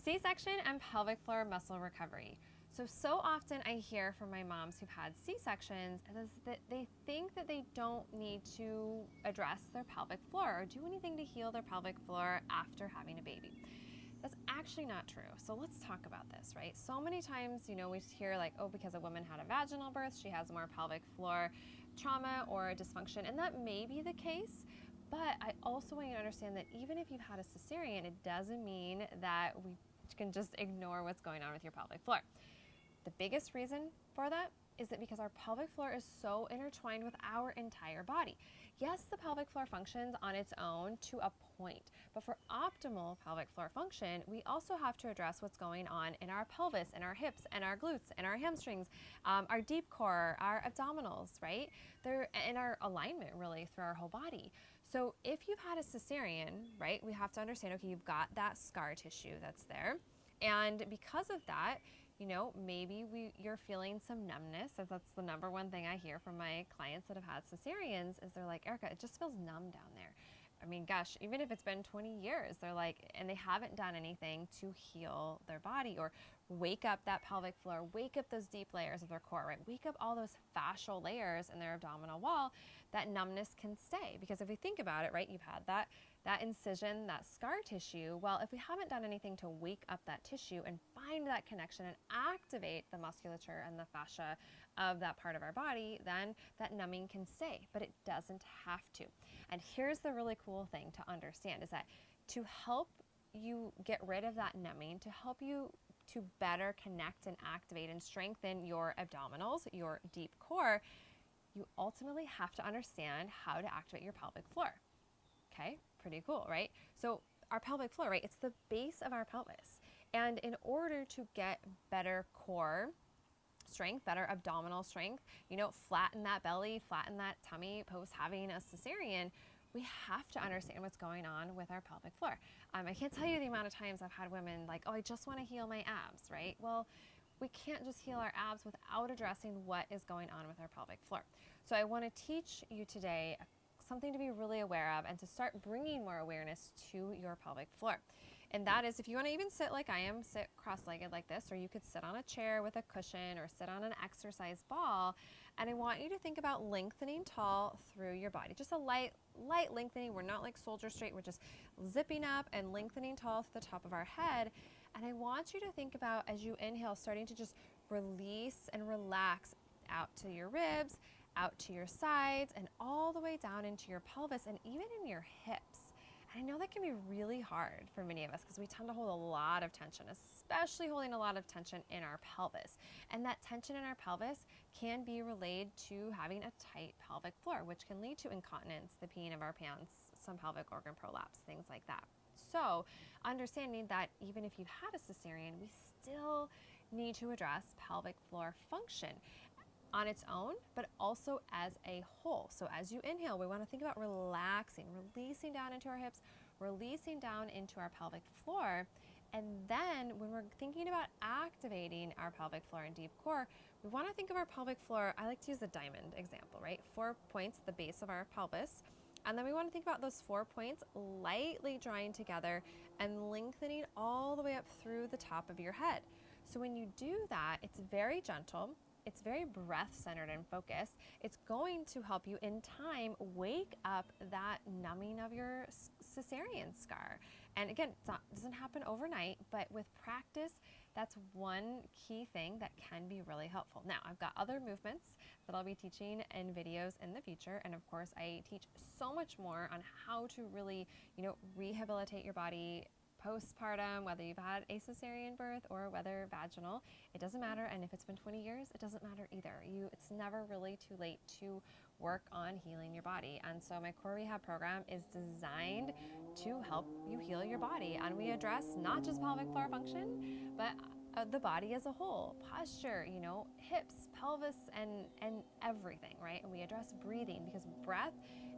C-section and pelvic floor muscle recovery. So often I hear from my moms who've had C-sections is that they think that they don't need to address their pelvic floor or do anything to heal their pelvic floor after having a baby. That's actually not true. So let's talk about this, right? So many times, we hear like, oh, because a woman had a vaginal birth, she has more pelvic floor trauma or dysfunction, and that may be the case. But I also want you to understand that even if you've had a cesarean, it doesn't mean that we can just ignore what's going on with your pelvic floor. The biggest reason for that is that because our pelvic floor is so intertwined with our entire body. Yes, the pelvic floor functions on its own to a point, but for optimal pelvic floor function, we also have to address what's going on in our pelvis, in our hips, and our glutes, and our hamstrings, our deep core, our abdominals, right? They're in our alignment really through our whole body. So if you've had a cesarean, right, we have to understand, okay, you've got that scar tissue that's there. And because of that, maybe you're feeling some numbness, as that's the number one thing I hear from my clients that have had cesareans is they're like, Erica, it just feels numb down there. I mean, gosh, even if it's been 20 years, they're like, and they haven't done anything to heal their body or wake up that pelvic floor, wake up those deep layers of their core, right? Wake up all those fascial layers in their abdominal wall, that numbness can stay. Because if we think about it, right, you've had that incision, that scar tissue. Well, if we haven't done anything to wake up that tissue and find that connection and activate the musculature and the fascia of that part of our body, then that numbing can stay, but it doesn't have to. And here's the really cool thing to understand is that to help you get rid of that numbing, to help you to better connect and activate and strengthen your abdominals, your deep core, you ultimately have to understand how to activate your pelvic floor. Okay, pretty cool, right? So our pelvic floor, right, it's the base of our pelvis. And in order to get better core strength, better abdominal strength, flatten that belly, flatten that tummy post having a cesarean, we have to understand what's going on with our pelvic floor. I can't tell you the amount of times I've had women like, oh, I just want to heal my abs, right? Well, we can't just heal our abs without addressing what is going on with our pelvic floor. So I want to teach you today something to be really aware of and to start bringing more awareness to your pelvic floor. And that is, if you want to even sit like I am, sit cross-legged like this, or you could sit on a chair with a cushion or sit on an exercise ball. And I want you to think about lengthening tall through your body. Just a light lengthening. We're not like soldier straight. We're just zipping up and lengthening tall to the top of our head. And I want you to think about, as you inhale, starting to just release and relax out to your ribs, out to your sides, and all the way down into your pelvis and even in your hips. And I know that can be really hard for many of us because we tend to hold a lot of tension, especially holding a lot of tension in our pelvis. And that tension in our pelvis can be related to having a tight pelvic floor, which can lead to incontinence, the peeing of our pants, some pelvic organ prolapse, things like that. So understanding that even if you've had a cesarean, we still need to address pelvic floor function on its own, but also as a whole. So as you inhale, we want to think about relaxing, releasing down into our hips, releasing down into our pelvic floor. And then when we're thinking about activating our pelvic floor and deep core, we want to think of our pelvic floor. I like to use the diamond example, right? 4 points, the base of our pelvis. And then we want to think about those 4 points lightly drawing together and lengthening all the way up through the top of your head. So when you do that, it's very gentle. It's very breath-centered and focused. It's going to help you in time wake up that numbing of your cesarean scar. And again, it doesn't happen overnight, but with practice, that's one key thing that can be really helpful. Now, I've got other movements that I'll be teaching in videos in the future. And of course, I teach so much more on how to really, rehabilitate your body postpartum, whether you've had a cesarean birth or whether vaginal, it doesn't matter. And if it's been 20 years, it doesn't matter either. It's never really too late to work on healing your body. And so my core rehab program is designed to help you heal your body. And we address not just pelvic floor function, but the body as a whole, posture, hips, pelvis, and everything, right? And we address breathing because breath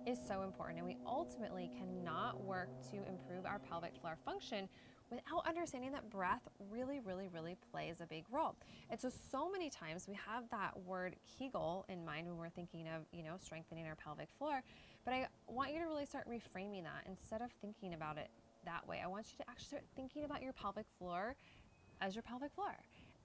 is so important. And we ultimately cannot work to improve our pelvic floor function without understanding that breath really, really, really plays a big role. And so many times we have that word Kegel in mind when we're thinking of, strengthening our pelvic floor. But I want you to really start reframing that. Instead of thinking about it that way. I want you to actually start thinking about your pelvic floor as your pelvic floor.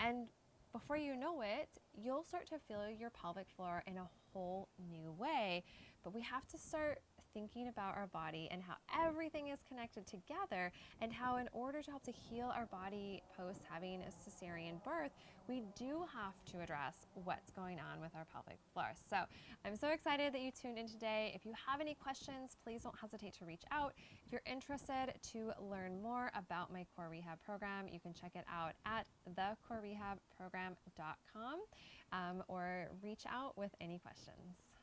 And before you know it, you'll start to feel your pelvic floor in a whole new way. But we have to start thinking about our body and how everything is connected together, and how in order to help to heal our body post having a cesarean birth, we do have to address what's going on with our pelvic floor. So I'm so excited that you tuned in today. If you have any questions, please don't hesitate to reach out. If you're interested to learn more about my core rehab program, you can check it out at thecorerehabprogram.com, or reach out with any questions.